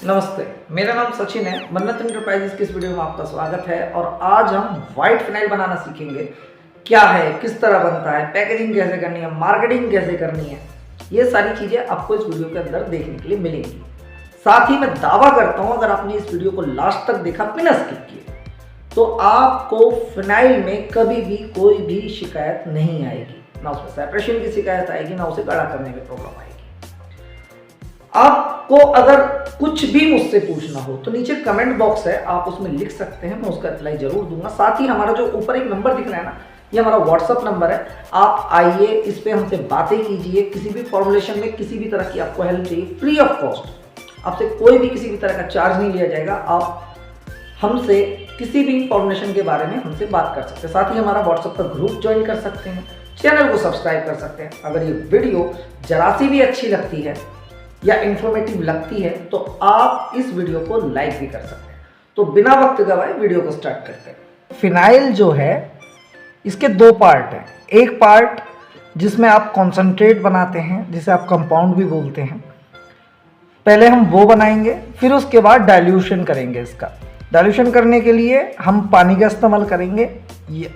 नमस्ते, मेरा नाम सचिन है। मन्नत एंटरप्राइजेस की इस वीडियो में आपका स्वागत है। और आज हम व्हाइट फिनाइल बनाना सीखेंगे। क्या है, किस तरह बनता है, पैकेजिंग कैसे करनी है, मार्केटिंग कैसे करनी है, ये सारी चीज़ें आपको इस वीडियो के अंदर देखने के लिए मिलेंगी। साथ ही मैं दावा करता हूँ, अगर आपने इस वीडियो को लास्ट तक देखा बिना स्किप किए, तो आपको फिनाइल में कभी भी कोई भी शिकायत नहीं आएगी। ना उसमें सेपरेशन की शिकायत आएगी, ना उसे गाढ़ा करने में प्रॉब्लम आएगी। आपको अगर कुछ भी मुझसे पूछना हो तो नीचे कमेंट बॉक्स है, आप उसमें लिख सकते हैं, मैं उसका रिप्लाई जरूर दूंगा। साथ ही हमारा जो ऊपर एक नंबर दिख रहा है ना, ये हमारा व्हाट्सअप नंबर है। आप आइए, इस पे हमसे बातें कीजिए। किसी भी फॉर्मुलेशन में किसी भी तरह की आपको हेल्प चाहिए, फ्री ऑफ कॉस्ट, आपसे कोई भी किसी भी तरह का चार्ज नहीं लिया जाएगा। आप हमसे किसी भी फॉर्मुलेशन के बारे में हमसे बात कर सकते हैं। साथ ही हमारा व्हाट्सएप पर ग्रुप ज्वाइन कर सकते हैं, चैनल को सब्सक्राइब कर सकते हैं। अगर ये वीडियो जरा सी भी अच्छी लगती है या इंफॉर्मेटिव लगती है तो आप इस वीडियो को लाइक भी कर सकते हैं। तो बिना वक्त गवाए वीडियो को स्टार्ट करते हैं। फिनाइल जो है, इसके दो पार्ट हैं। एक पार्ट जिसमें आप कॉन्सेंट्रेट बनाते हैं, जिसे आप कंपाउंड भी बोलते हैं, पहले हम वो बनाएंगे, फिर उसके बाद डाइल्यूशन करेंगे। इसका डाइल्यूशन करने के लिए हम पानी का इस्तेमाल करेंगे। ये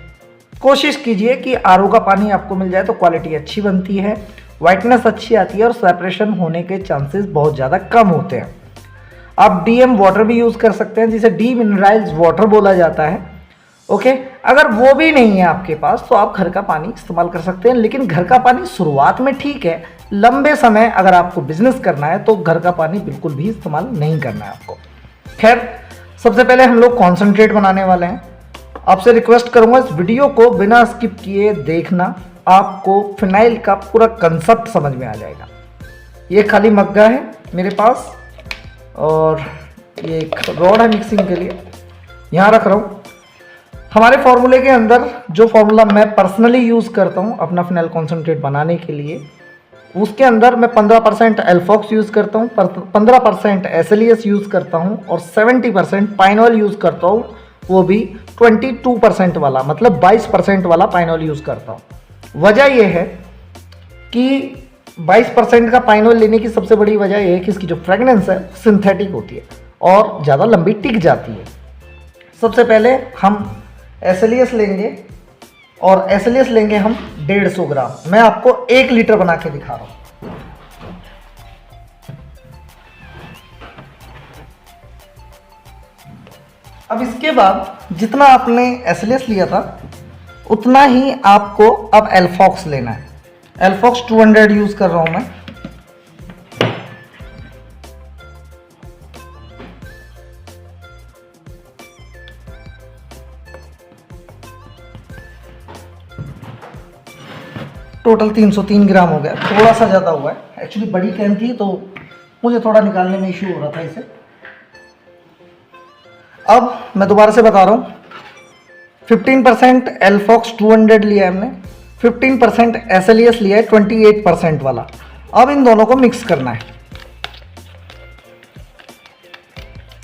कोशिश कीजिए कि आरओ का पानी आपको मिल जाए तो क्वालिटी अच्छी बनती है, वाइटनेस अच्छी आती है और सेपरेशन होने के चांसेस बहुत ज़्यादा कम होते हैं। आप डीएम वाटर भी यूज़ कर सकते हैं, जिसे डी मिनरलाइज्ड वाटर बोला जाता है। ओके, अगर वो भी नहीं है आपके पास तो आप घर का पानी इस्तेमाल कर सकते हैं। लेकिन घर का पानी शुरुआत में ठीक है, लंबे समय अगर आपको बिजनेस करना है तो घर का पानी बिल्कुल भी इस्तेमाल नहीं करना है आपको। खैर, सबसे पहले हम लोग कॉन्सेंट्रेट बनाने वाले हैं। आपसे रिक्वेस्ट करूँगा इस वीडियो को बिना स्किप किए देखना, आपको फिनाइल का पूरा कंसेप्ट समझ में आ जाएगा। ये खाली मग्गा है मेरे पास और ये एक रॉड है मिक्सिंग के लिए, यहाँ रख रहा हूँ। हमारे फॉर्मूले के अंदर जो फॉर्मूला मैं पर्सनली यूज़ करता हूँ अपना फिनाइल कॉन्सेंट्रेट बनाने के लिए, उसके अंदर मैं 15% एल्फॉक्स यूज़ करता हूँ, 15% एसएलईएस यूज़ करता हूँ और 70% पाइन ऑयल यूज़ करता हूँ। वो भी 22% वाला, मतलब 22% वाला पाइन ऑयल यूज़ करता हूँ। वजह यह है कि 22% का पाइन ऑयल लेने की सबसे बड़ी वजह यह है कि इसकी जो फ्रेगनेंस है सिंथेटिक होती है और ज़्यादा लंबी टिक जाती है। सबसे पहले हम एसएलईएस लेंगे और एसएलईएस लेंगे हम 150 ग्राम। मैं आपको 1 लीटर बना के दिखा रहा हूँ। अब इसके बाद जितना आपने एसएलईएस लिया था उतना ही आपको अब एल्फॉक्स लेना है। एल्फॉक्स 200 यूज कर रहा हूं मैं। टोटल 303 ग्राम हो गया, थोड़ा सा ज़्यादा हुआ है। एक्चुअली बड़ी कैन थी तो मुझे थोड़ा निकालने में इश्यू हो रहा था इसे। अब मैं दोबारा से बता रहा हूँ, 15% एल्फॉक्स 200 लिया है हमने, 15% एसएलईएस लिया है 28% वाला। अब इन दोनों को मिक्स करना है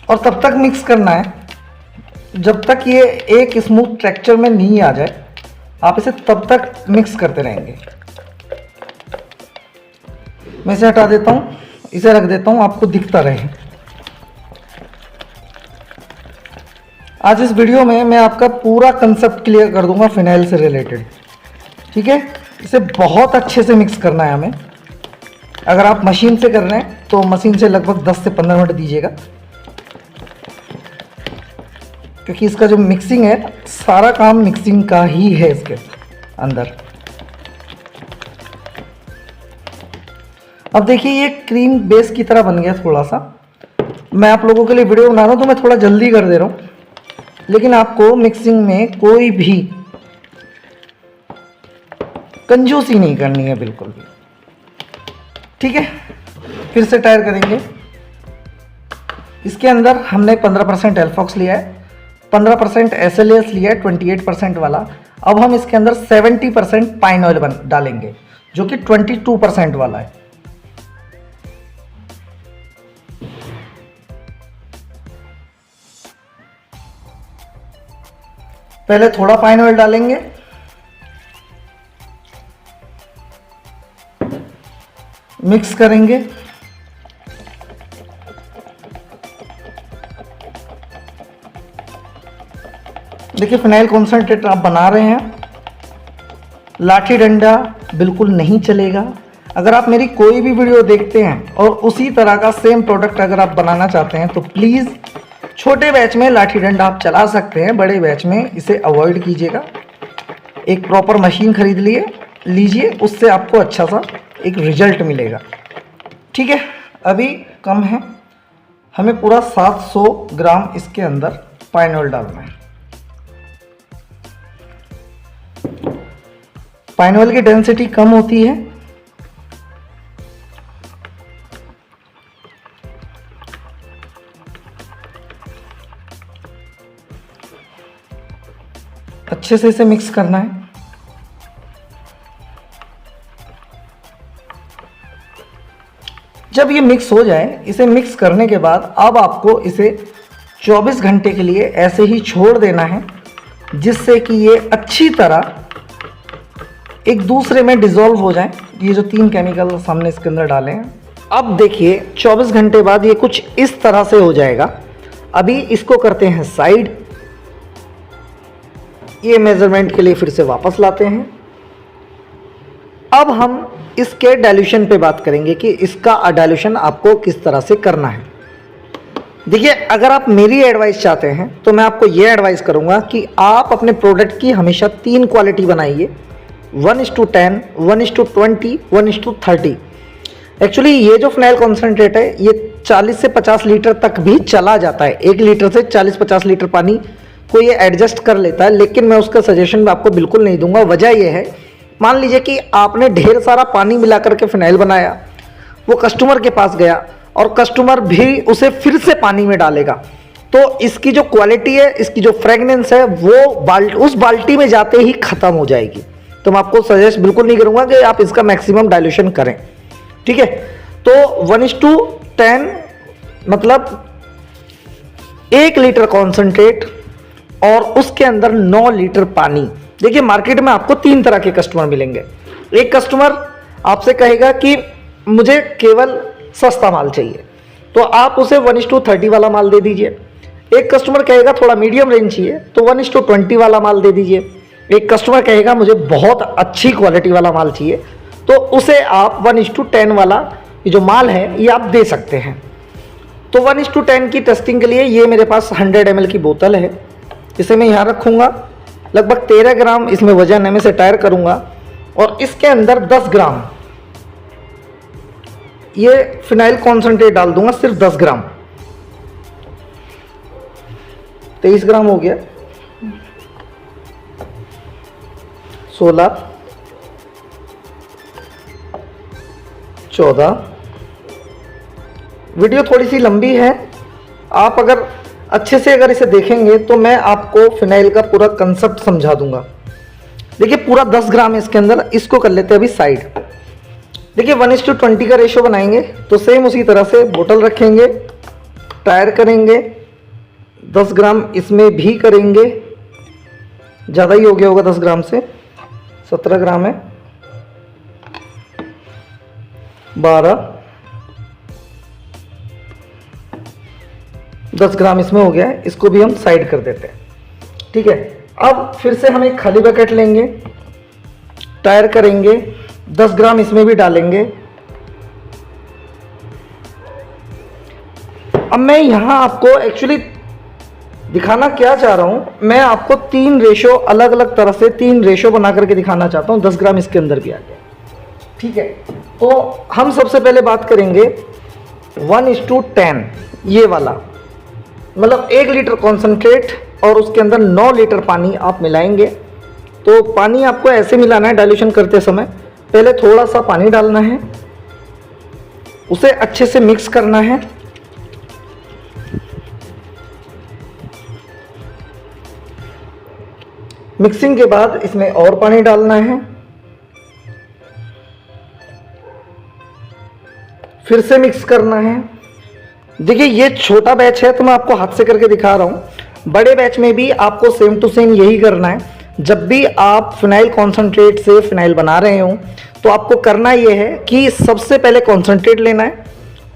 और तब तक मिक्स करना है जब तक ये एक स्मूथ टेक्सचर में नहीं आ जाए। आप इसे तब तक मिक्स करते रहेंगे। मैं इसे हटा देता हूँ, इसे रख देता हूँ, आपको दिखता रहे। आज इस वीडियो में मैं आपका पूरा कंसेप्ट क्लियर कर दूंगा फिनाइल से रिलेटेड, ठीक है। इसे बहुत अच्छे से मिक्स करना है हमें। अगर आप मशीन से कर रहे हैं तो मशीन से लगभग 10 से 15 मिनट दीजिएगा, क्योंकि इसका जो मिक्सिंग है, सारा काम मिक्सिंग का ही है इसके अंदर। अब देखिए, ये क्रीम बेस की तरह बन गया थोड़ा सा। मैं आप लोगों के लिए वीडियो बना रहा हूँ तो मैं थोड़ा जल्दी कर दे रहा हूँ, लेकिन आपको मिक्सिंग में कोई भी कंजूसी नहीं करनी है बिल्कुल भी, ठीक है। फिर से टायर करेंगे। इसके अंदर हमने 15% एल्फॉक्स लिया है, 15% एसएलईएस लिया है 28% वाला। अब हम इसके अंदर 70% पाइन ऑयल डालेंगे, जो कि 22% वाला है। पहले थोड़ा पाइन ऑयल डालेंगे, मिक्स करेंगे। देखिए फिनाइल कॉन्सेंट्रेट आप बना रहे हैं, लाठी डंडा बिल्कुल नहीं चलेगा। अगर आप मेरी कोई भी वीडियो देखते हैं और उसी तरह का सेम प्रोडक्ट अगर आप बनाना चाहते हैं तो प्लीज़ छोटे बैच में लाठी डंडा आप चला सकते हैं, बड़े बैच में इसे अवॉइड कीजिएगा। एक प्रॉपर मशीन खरीद लीजिए, उससे आपको अच्छा सा एक रिजल्ट मिलेगा। ठीक है, अभी कम है, हमें पूरा 700 ग्राम इसके अंदर पाइन ऑयल डालना है। पाइन ऑयल की डेंसिटी कम होती है, अच्छे से इसे मिक्स करना है। जब ये मिक्स हो जाए, इसे मिक्स करने के बाद अब आपको इसे 24 घंटे के लिए ऐसे ही छोड़ देना है, जिससे कि ये अच्छी तरह एक दूसरे में डिसॉल्व हो जाए। ये जो 3 केमिकल हमने इसके अंदर डाले हैं, अब देखिए 24 घंटे बाद ये कुछ इस तरह से हो जाएगा। अभी इसको करते हैं साइड, ये मेजरमेंट के लिए फिर से वापस लाते हैं। अब हम इसके डाइल्यूशन पे बात करेंगे कि इसका डाइल्यूशन आपको किस तरह से करना है। देखिए, अगर आप मेरी एडवाइस चाहते हैं तो मैं आपको ये एडवाइस करूंगा कि आप अपने प्रोडक्ट की हमेशा 3 क्वालिटी बनाइए, 1:10, 1:20, 1:30। एक्चुअली ये जो फिनाइल कॉन्सेंट्रेट है ये 40 से 50 लीटर तक भी चला जाता है। 1 लीटर से 40-50 लीटर पानी को ये एडजस्ट कर लेता है, लेकिन मैं उसका सजेशन आपको बिल्कुल नहीं दूंगा। वजह यह है, मान लीजिए कि आपने ढेर सारा पानी मिला करके फिनाइल बनाया, वो कस्टमर के पास गया और कस्टमर भी उसे फिर से पानी में डालेगा, तो इसकी जो क्वालिटी है, इसकी जो फ्रेगनेंस है, वो उस बाल्टी में जाते ही खत्म हो जाएगी। तो मैं आपको सजेस्ट बिल्कुल नहीं करूंगा कि आप इसका मैक्सिमम डाइल्यूशन करें। ठीक है, तो 1:10 मतलब 1 लीटर कॉन्सेंट्रेट और उसके अंदर 9 लीटर पानी। देखिए, मार्केट में आपको 3 तरह के कस्टमर मिलेंगे। एक कस्टमर आपसे कहेगा कि मुझे केवल सस्ता माल चाहिए, तो आप उसे 1:30 वाला माल दे दीजिए। एक कस्टमर कहेगा थोड़ा मीडियम रेंज चाहिए, तो 1:20 वाला माल दे दीजिए। एक कस्टमर कहेगा मुझे बहुत अच्छी क्वालिटी वाला माल चाहिए, तो उसे आप 1:10 वाला ये जो माल है ये आप दे सकते हैं। तो 1:10 की टेस्टिंग के लिए ये मेरे पास 100 ml की बोतल है, इसे मैं यहाँ रखूँगा। लगभग 13 ग्राम इसमें वजन है, मैं इसे टायर करूँगा और इसके अंदर 10 ग्राम ये फिनाइल कॉन्सेंट्रेट डाल दूंगा, सिर्फ 10 ग्राम। 23 ग्राम हो गया, 16, 14। वीडियो थोड़ी सी लंबी है, आप अगर अच्छे से अगर इसे देखेंगे तो मैं आपको फिनाइल का पूरा कंसेप्ट समझा दूंगा। देखिए, पूरा 10 ग्राम है इसके अंदर, इसको कर लेते हैं अभी साइड। देखिए, 1:20 का रेशो बनाएंगे, तो सेम उसी तरह से बोतल रखेंगे, टायर करेंगे, 10 ग्राम इसमें भी करेंगे, ज़्यादा ही हो गया होगा 10 ग्राम से, 17 ग्राम है, 12, 10 ग्राम इसमें हो गया है, इसको भी हम साइड कर देते हैं। ठीक है, अब फिर से हम एक खाली बकेट लेंगे, टायर करेंगे, 10 ग्राम इसमें भी डालेंगे। अब मैं यहां आपको एक्चुअली दिखाना क्या चाह रहा हूं, मैं आपको 3 रेशो अलग अलग तरह से 3 रेशो बना करके दिखाना चाहता हूं। 10 ग्राम इसके अंदर भी आ गया। ठीक है, तो हम सबसे पहले बात करेंगे 1:10 ये वाला, मतलब 1 लीटर कॉन्सेंट्रेट और उसके अंदर 9 लीटर पानी आप मिलाएंगे। तो पानी आपको ऐसे मिलाना है डाइल्यूशन करते समय, पहले थोड़ा सा पानी डालना है, उसे अच्छे से मिक्स करना है। मिक्सिंग के बाद इसमें और पानी डालना है, फिर से मिक्स करना है। देखिए, ये छोटा बैच है तो मैं आपको हाथ से करके दिखा रहा हूं। बड़े बैच में भी आपको सेम टू सेम यही करना है। जब भी आप फिनाइल कॉन्सेंट्रेट से फिनाइल बना रहे हो तो आपको करना यह है कि सबसे पहले कॉन्सेंट्रेट लेना है,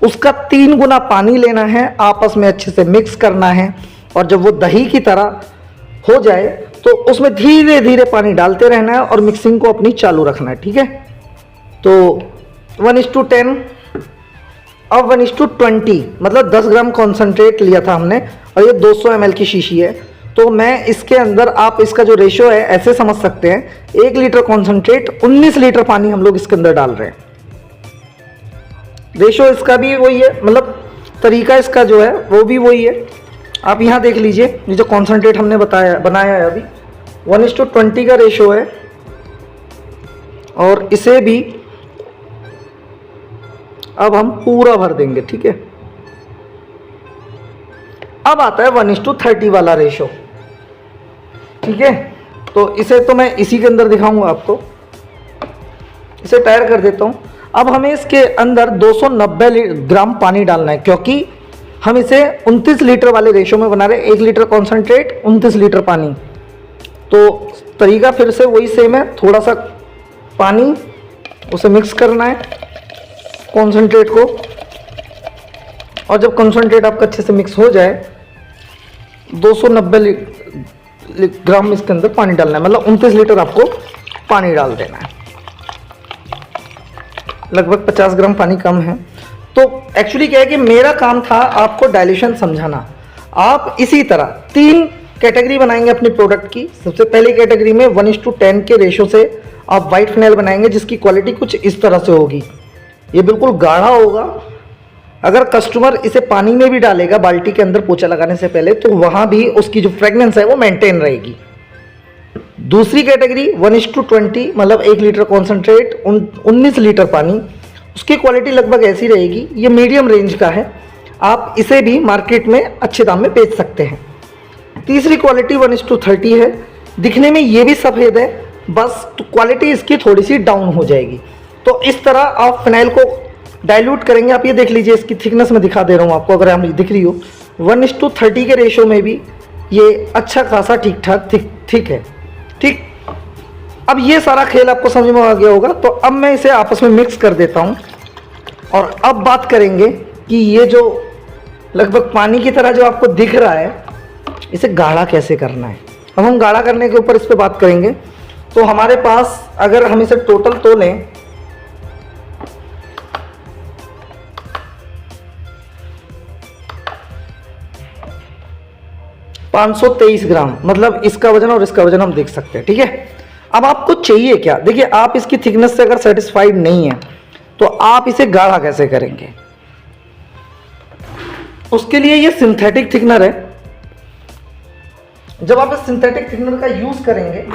उसका 3 गुना पानी लेना है, आपस में अच्छे से मिक्स करना है, और जब वो दही की तरह हो जाए तो उसमें धीरे धीरे पानी डालते रहना है और मिक्सिंग को अपनी चालू रखना है, ठीक है। तो 1:10, अब 1:20, मतलब 10 ग्राम कॉन्सेंट्रेट लिया था हमने और ये 200 ml की शीशी है। तो मैं इसके अंदर, आप इसका जो रेशो है ऐसे समझ सकते हैं, 1 लीटर कॉन्सेंट्रेट 19 लीटर पानी हम लोग इसके अंदर डाल रहे हैं। रेशो इसका भी वही है, मतलब तरीका इसका जो है वो भी वही है। आप यहाँ देख लीजिए, ये जो कॉन्सेंट्रेट हमने बनाया है अभी 1:20 का रेशो है और इसे भी अब हम पूरा भर देंगे, ठीक है। अब आता है 1:30 वाला रेशो, ठीक है। तो इसे तो मैं इसी के अंदर दिखाऊंगा आपको, इसे तैयार कर देता हूं। अब हमें इसके अंदर 290 ग्राम पानी डालना है, क्योंकि हम इसे 29 लीटर वाले रेशो में बना रहे हैं। 1 लीटर कॉन्सेंट्रेट 29 लीटर पानी। तो तरीका फिर से वही सेम है, थोड़ा सा पानी उसे मिक्स करना है कॉन्सेंट्रेट को, और जब कॉन्सेंट्रेट आपका अच्छे से मिक्स हो जाए 290 ग्राम इसके अंदर पानी डालना है, मतलब 29 लीटर आपको पानी डाल देना है। लगभग 50 ग्राम पानी कम है। तो एक्चुअली क्या है कि मेरा काम था आपको डाइल्यूशन समझाना। आप इसी तरह 3 कैटेगरी बनाएंगे अपनी प्रोडक्ट की। सबसे पहली कैटेगरी में 1:10 के रेशो से आप वाइट फिनाइल बनाएंगे, जिसकी क्वालिटी कुछ इस तरह से होगी। ये बिल्कुल गाढ़ा होगा। अगर कस्टमर इसे पानी में भी डालेगा बाल्टी के अंदर पोछा लगाने से पहले, तो वहाँ भी उसकी जो फ्रेगनेंस है वो मेंटेन रहेगी। दूसरी कैटेगरी 1:20, मतलब 1 लीटर कॉन्सेंट्रेट 19 लीटर पानी, उसकी क्वालिटी लगभग ऐसी रहेगी। ये मीडियम रेंज का है, आप इसे भी मार्केट में अच्छे दाम में बेच सकते हैं। तीसरी क्वालिटी 1:30 है, दिखने में ये भी सफ़ेद है, बस तो क्वालिटी इसकी थोड़ी सी डाउन हो जाएगी। तो इस तरह आप फिनाइल को डाइल्यूट करेंगे। आप ये देख लीजिए, इसकी थिकनेस में दिखा दे रहा हूँ आपको, अगर हम दिख रही हो 1:30 के रेशो में भी ये अच्छा खासा ठीक ठाक ठीक है, ठीक। अब ये सारा खेल आपको समझ में आ गया होगा। तो अब मैं इसे आपस में मिक्स कर देता हूँ और अब बात करेंगे कि ये जो लगभग पानी की तरह जो आपको दिख रहा है, इसे गाढ़ा कैसे करना है। अब हम गाढ़ा करने के ऊपर इस पर बात करेंगे। तो हमारे पास अगर हम इसे टोटल तो लें, $523 ग्राम, मतलब इसका वजन और इसका वजन हम देख सकते हैं, ठीक है। अब आपको चाहिए क्या, देखिए, आप इसकी थिकनेस से अगर सेटिस्फाइड नहीं है तो आप इसे गाढ़ा कैसे करेंगे। उसके लिए ये सिंथेटिक थिकनर है। जब आप इस सिंथेटिक थिकनर का यूज करेंगे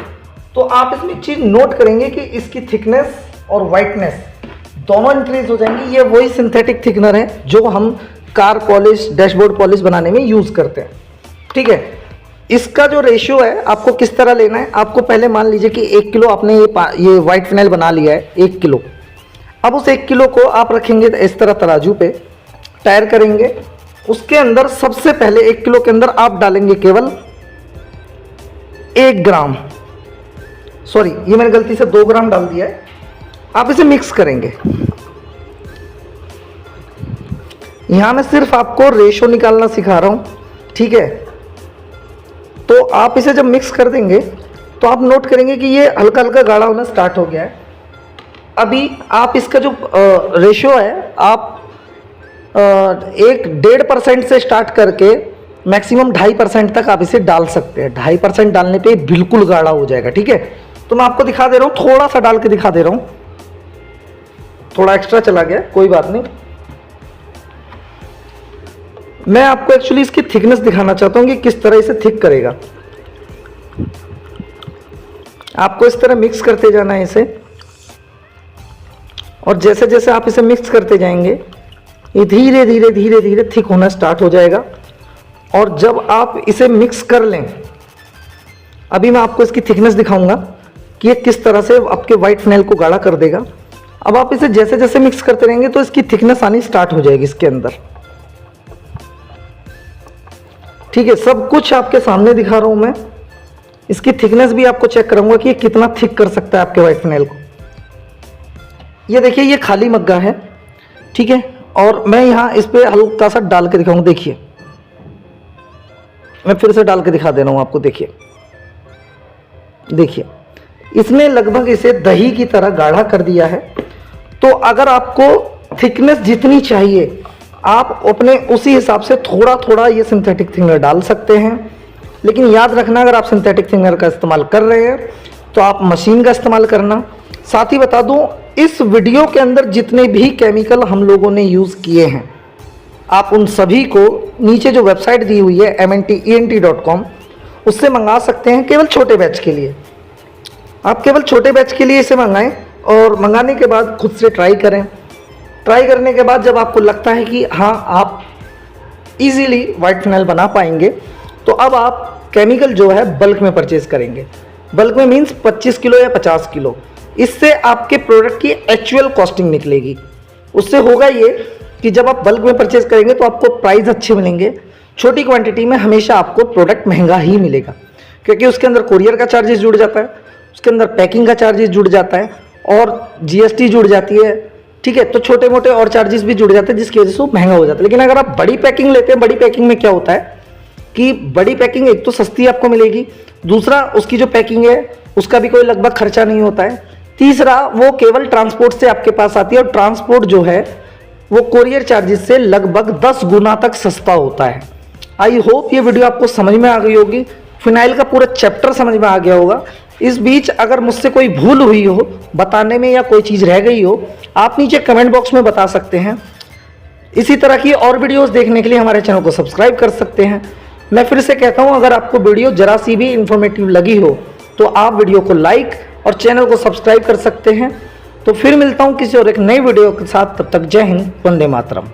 तो आप इसमें एक चीज नोट करेंगे कि इसकी थिकनेस और वाइटनेस दोनों इंक्रीज हो जाएंगी। ये वही सिंथेटिक थिकनर है जो हम कार पॉलिश, डैशबोर्ड पॉलिश बनाने में यूज करते हैं, ठीक है। इसका जो रेशियो है आपको किस तरह लेना है, आपको पहले मान लीजिए कि 1 किलो आपने ये वाइट फिनाइल बना लिया है, 1 किलो। अब उस 1 किलो को आप रखेंगे इस तरह तराजू पे, टायर करेंगे। उसके अंदर सबसे पहले 1 किलो के अंदर आप डालेंगे केवल 1 ग्राम, सॉरी ये मैंने गलती से 2 ग्राम डाल दिया है। आप इसे मिक्स करेंगे। यहां मैं सिर्फ आपको रेशो निकालना सिखा रहा हूं, ठीक है। तो आप इसे जब मिक्स कर देंगे तो आप नोट करेंगे कि ये हल्का हल्का गाढ़ा होना स्टार्ट हो गया है। अभी आप इसका जो रेशियो है, आप 1.5% से स्टार्ट करके मैक्सिमम 2.5% तक आप इसे डाल सकते हैं। 2.5% डालने पे बिल्कुल गाढ़ा हो जाएगा, ठीक है। तो मैं आपको दिखा दे रहा हूँ, थोड़ा सा डाल के दिखा दे रहा हूँ, थोड़ा एक्स्ट्रा चला गया, कोई बात नहीं। मैं आपको एक्चुअली इसकी थिकनेस दिखाना चाहता हूं कि किस तरह इसे थिक करेगा। आपको इस तरह मिक्स करते जाना है इसे, और जैसे जैसे आप इसे मिक्स करते जाएंगे ये धीरे धीरे धीरे धीरे थिक होना स्टार्ट हो जाएगा। और जब आप इसे मिक्स कर लें, अभी मैं आपको इसकी थिकनेस दिखाऊंगा कि ये किस तरह से आपके वाइट फिनाइल को गाढ़ा कर देगा। अब आप इसे जैसे जैसे मिक्स करते रहेंगे तो इसकी थिकनेस आनी स्टार्ट हो जाएगी इसके अंदर, ठीक है। सब कुछ आपके सामने दिखा रहा हूं मैं। इसकी थिकनेस भी आपको चेक कराऊंगा कि ये कितना थिक कर सकता है आपके वाइट फिनाइल को। ये देखिए, ये खाली मग्गा है, ठीक है। और मैं यहां इस पे हल्का सा डाल के दिखाऊंगा। देखिए, मैं फिर से डाल के दिखा दे रहा हूं आपको। देखिए, देखिए इसमें लगभग इसे दही की तरह गाढ़ा कर दिया है। तो अगर आपको थिकनेस जितनी चाहिए आप अपने उसी हिसाब से थोड़ा थोड़ा ये सिंथेटिक थिनर डाल सकते हैं। लेकिन याद रखना अगर आप सिंथेटिक थिनर का इस्तेमाल कर रहे हैं तो आप मशीन का इस्तेमाल करना। साथ ही बता दूं इस वीडियो के अंदर जितने भी केमिकल हम लोगों ने यूज़ किए हैं आप उन सभी को नीचे जो वेबसाइट दी हुई है mntent.com उससे मंगा सकते हैं केवल छोटे बैच के लिए। आप केवल छोटे बैच के लिए इसे मंगाएं और मंगाने के बाद खुद से ट्राई करें। ट्राई करने के बाद जब आपको लगता है कि हाँ आप इजीली वाइट फिनाइल बना पाएंगे तो अब आप केमिकल जो है बल्क में परचेज करेंगे। बल्क में मीन्स 25 किलो या 50 किलो। इससे आपके प्रोडक्ट की एक्चुअल कॉस्टिंग निकलेगी। उससे होगा ये कि जब आप बल्क में परचेज करेंगे तो आपको प्राइस अच्छे मिलेंगे। छोटी क्वांटिटी में हमेशा आपको प्रोडक्ट महंगा ही मिलेगा क्योंकि उसके अंदर कोरियर का चार्जेस जुड़ जाता है, उसके अंदर पैकिंग का चार्जेस जुड़ जाता है और GST जुड़ जाती है। ठीक है, तो छोटे मोटे और चार्जेस भी जुड़ जाते हैं जिसकी वजह से वो महंगा हो जाता है। लेकिन अगर आप बड़ी पैकिंग लेते हैं, बड़ी पैकिंग में क्या होता है कि बड़ी पैकिंग एक तो सस्ती आपको मिलेगी, दूसरा उसकी जो पैकिंग है उसका भी कोई लगभग खर्चा नहीं होता है, तीसरा वो केवल ट्रांसपोर्ट से आपके पास आती है और ट्रांसपोर्ट जो है वो कोरियर चार्जेस से लगभग 10 गुना तक सस्ता होता है। आई होप ये वीडियो आपको समझ में आ गई होगी, फिनाइल का पूरा चैप्टर समझ में आ गया होगा। इस बीच अगर मुझसे कोई भूल हुई हो बताने में या कोई चीज़ रह गई हो आप नीचे कमेंट बॉक्स में बता सकते हैं। इसी तरह की और वीडियोस देखने के लिए हमारे चैनल को सब्सक्राइब कर सकते हैं। मैं फिर से कहता हूं अगर आपको वीडियो जरा सी भी इंफॉर्मेटिव लगी हो तो आप वीडियो को लाइक और चैनल को सब्सक्राइब कर सकते हैं। तो फिर मिलता हूं किसी और एक नई वीडियो के साथ, तब तक जय हिंद, वंदे मातरम।